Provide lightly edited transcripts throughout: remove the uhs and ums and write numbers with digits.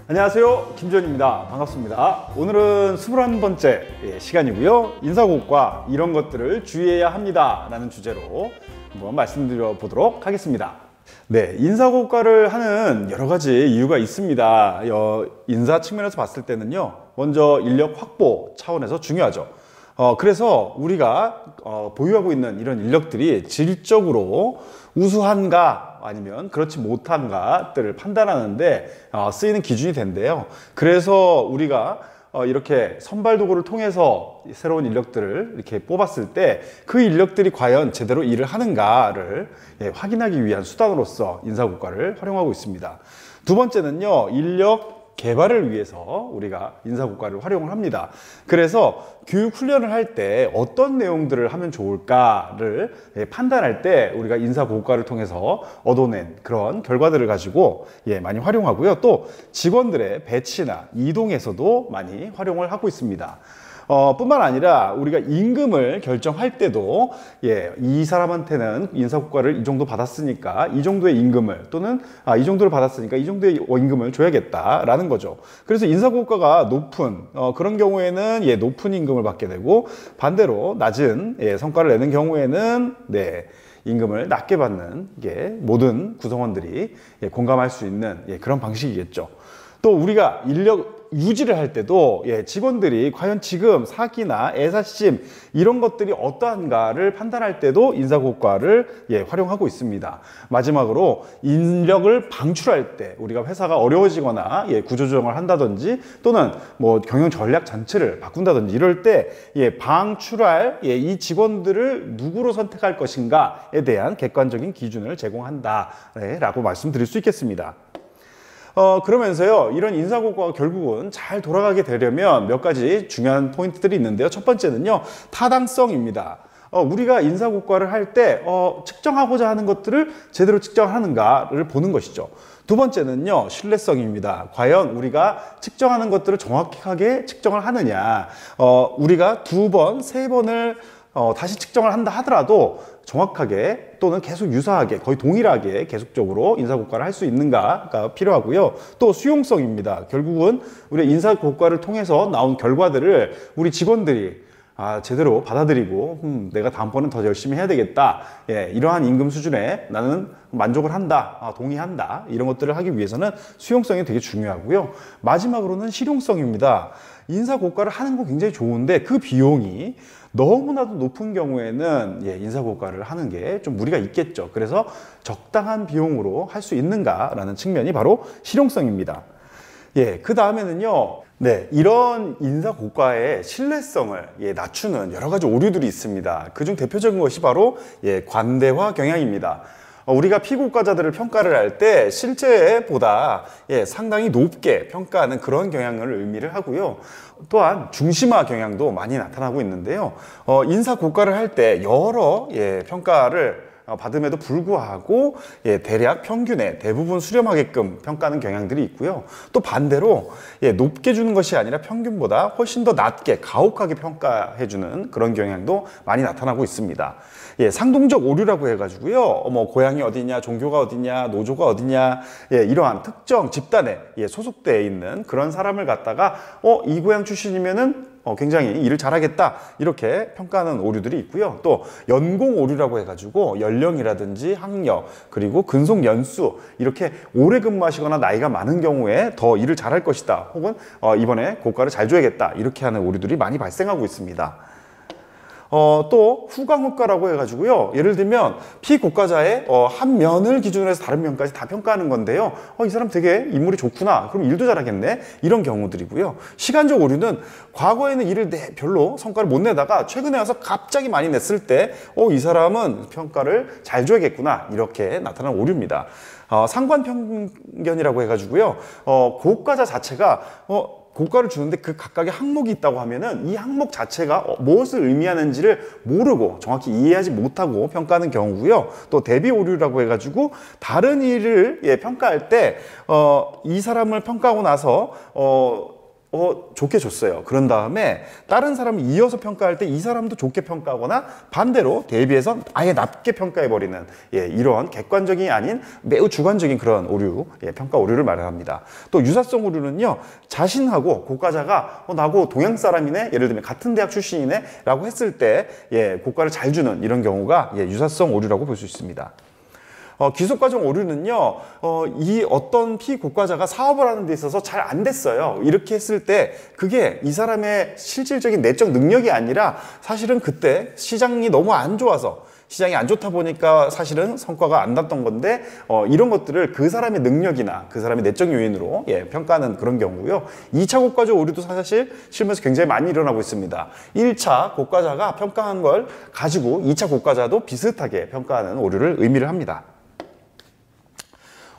안녕하세요, 김지현입니다. 반갑습니다. 오늘은 21번째 시간이고요. 인사고과 이런 것들을 주의해야 합니다 라는 주제로 한번 말씀드려 보도록 하겠습니다. 네, 인사고과를 하는 여러 가지 이유가 있습니다. 인사 측면에서 봤을 때는요, 먼저 인력 확보 차원에서 중요하죠. 그래서 우리가 보유하고 있는 이런 인력들이 질적으로 우수한가 아니면 그렇지 못한가들을 판단하는데 쓰이는 기준이 된대요. 그래서 우리가 이렇게 선발 도구를 통해서 새로운 인력들을 이렇게 뽑았을 때 그 인력들이 과연 제대로 일을 하는가를 확인하기 위한 수단으로서 인사고과를 활용하고 있습니다. 두 번째는요, 인력 개발을 위해서 우리가 인사고과를 활용을 합니다. 그래서 교육 훈련을 할 때 어떤 내용들을 하면 좋을까를 판단할 때 우리가 인사고과를 통해서 얻어낸 그런 결과들을 가지고 많이 활용하고요. 또 직원들의 배치나 이동에서도 많이 활용을 하고 있습니다. 뿐만 아니라 우리가 임금을 결정할 때도 이 사람한테는 인사고과를 이 정도 받았으니까 이 정도의 임금을 또는 이 정도를 받았으니까 이 정도의 임금을 줘야겠다라는 거죠. 그래서 인사고과가 높은 그런 경우에는 높은 임금을 받게 되고, 반대로 낮은 성과를 내는 경우에는 임금을 낮게 받는 게 모든 구성원들이 공감할 수 있는 그런 방식이겠죠. 또 우리가 인력 유지를 할 때도 직원들이 과연 지금 사기나 애사심 이런 것들이 어떠한가를 판단할 때도 인사고과를 활용하고 있습니다. 마지막으로 인력을 방출할 때 우리가 회사가 어려워지거나 구조조정을 한다든지 또는 뭐 경영 전략 전체를 바꾼다든지 이럴 때 방출할 이 직원들을 누구로 선택할 것인가에 대한 객관적인 기준을 제공한다 라고 말씀드릴 수 있겠습니다. 그러면서요, 이런 인사고과가 결국은 잘 돌아가게 되려면 몇 가지 중요한 포인트들이 있는데요. 첫 번째는요, 타당성입니다. 우리가 인사고과를 할 때 측정하고자 하는 것들을 제대로 측정하는가를 보는 것이죠. 두 번째는요, 신뢰성입니다. 과연 우리가 측정하는 것들을 정확하게 측정을 하느냐. 우리가 두 번, 세 번을 다시 측정을 한다 하더라도 정확하게 또는 계속 유사하게 거의 동일하게 계속적으로 인사고과를 할 수 있는가가 필요하고요. 또 수용성입니다. 결국은 우리 인사고과를 통해서 나온 결과들을 우리 직원들이 제대로 받아들이고 내가 다음번엔 더 열심히 해야 되겠다, 이러한 임금 수준에 나는 만족을 한다, 동의한다, 이런 것들을 하기 위해서는 수용성이 되게 중요하고요. 마지막으로는 실용성입니다. 인사고과를 하는 거 굉장히 좋은데 그 비용이 너무나도 높은 경우에는 인사고과를 하는 게 좀 무리가 있겠죠. 그래서 적당한 비용으로 할 수 있는가라는 측면이 바로 실용성입니다. 그 다음에는요, 이런 인사고과의 신뢰성을 낮추는 여러 가지 오류들이 있습니다. 그중 대표적인 것이 바로 관대화 경향입니다. 우리가 피고과자들을 평가를 할 때 실제보다 상당히 높게 평가하는 그런 경향을 의미를 하고요. 또한 중심화 경향도 많이 나타나고 있는데요. 인사고과를 할 때 여러 평가를 받음에도 불구하고 대략 평균에 대부분 수렴하게끔 평가하는 경향들이 있고요. 또 반대로 높게 주는 것이 아니라 평균보다 훨씬 더 낮게 가혹하게 평가해주는 그런 경향도 많이 나타나고 있습니다. 상동적 오류라고 해가지고요, 고향이 어디냐, 종교가 어디냐, 노조가 어디냐, 이러한 특정 집단에 소속되어 있는 그런 사람을 갖다가 이 고향 출신이면은 굉장히 일을 잘하겠다, 이렇게 평가하는 오류들이 있고요. 또 연공 오류라고 해가지고 연령이라든지 학력 그리고 근속 연수, 이렇게 오래 근무하시거나 나이가 많은 경우에 더 일을 잘할 것이다, 혹은 이번에 고과를 잘 줘야겠다, 이렇게 하는 오류들이 많이 발생하고 있습니다. 또 후광효과라고 해가지고요, 예를 들면 피고과자의 한 면을 기준으로 해서 다른 면까지 다 평가하는 건데요, 이 사람 되게 인물이 좋구나, 그럼 일도 잘하겠네, 이런 경우들이고요. 시간적 오류는 과거에는 일을 별로 성과를 못 내다가 최근에 와서 갑자기 많이 냈을 때 이 사람은 평가를 잘 줘야겠구나, 이렇게 나타나는 오류입니다. 상관편견이라고 해가지고요, 고과자 자체가 고과를 주는데 그 각각의 항목이 있다고 하면은 이 항목 자체가 무엇을 의미하는지를 모르고 정확히 이해하지 못하고 평가하는 경우고요. 또 대비 오류라고 해가지고 다른 일을 평가할 때 이 사람을 평가하고 나서 좋게 줬어요. 그런 다음에 다른 사람을 이어서 평가할 때 이 사람도 좋게 평가하거나 반대로 대비해서 아예 낮게 평가해버리는 이런 객관적이 아닌 매우 주관적인 그런 오류, 평가 오류를 말합니다. 또 유사성 오류는요, 자신하고 고과자가 나하고 동양 사람이네, 예를 들면 같은 대학 출신이네 라고 했을 때 고과를 잘 주는 이런 경우가 유사성 오류라고 볼 수 있습니다. 기술과정 오류는요, 이 어떤 피고과자가 사업을 하는 데 있어서 잘 안 됐어요. 이렇게 했을 때 그게 이 사람의 실질적인 내적 능력이 아니라 사실은 그때 시장이 너무 안 좋아서, 시장이 안 좋다 보니까 사실은 성과가 안 났던 건데, 이런 것들을 그 사람의 능력이나 그 사람의 내적 요인으로 평가하는 그런 경우고요. 2차 고과자 오류도 사실 실무에서 굉장히 많이 일어나고 있습니다. 1차 고과자가 평가한 걸 가지고 2차 고과자도 비슷하게 평가하는 오류를 의미를 합니다.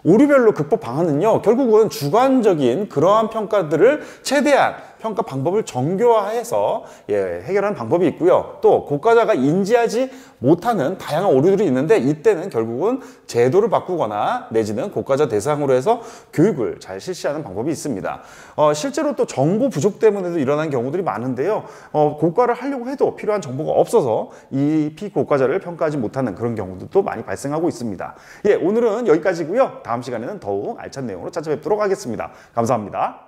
오류별로 극복 방안은요, 결국은 주관적인 그러한 평가들을 최대한 평가 방법을 정교화해서 해결하는 방법이 있고요. 또 고과자가 인지하지 못하는 다양한 오류들이 있는데, 이때는 결국은 제도를 바꾸거나 내지는 고과자 대상으로 해서 교육을 잘 실시하는 방법이 있습니다. 실제로 또 정보 부족 때문에도 일어나는 경우들이 많은데요. 고과를 하려고 해도 필요한 정보가 없어서 이 피고과자를 평가하지 못하는 그런 경우도 많이 발생하고 있습니다. 오늘은 여기까지고요. 다음 시간에는 더욱 알찬 내용으로 찾아뵙도록 하겠습니다. 감사합니다.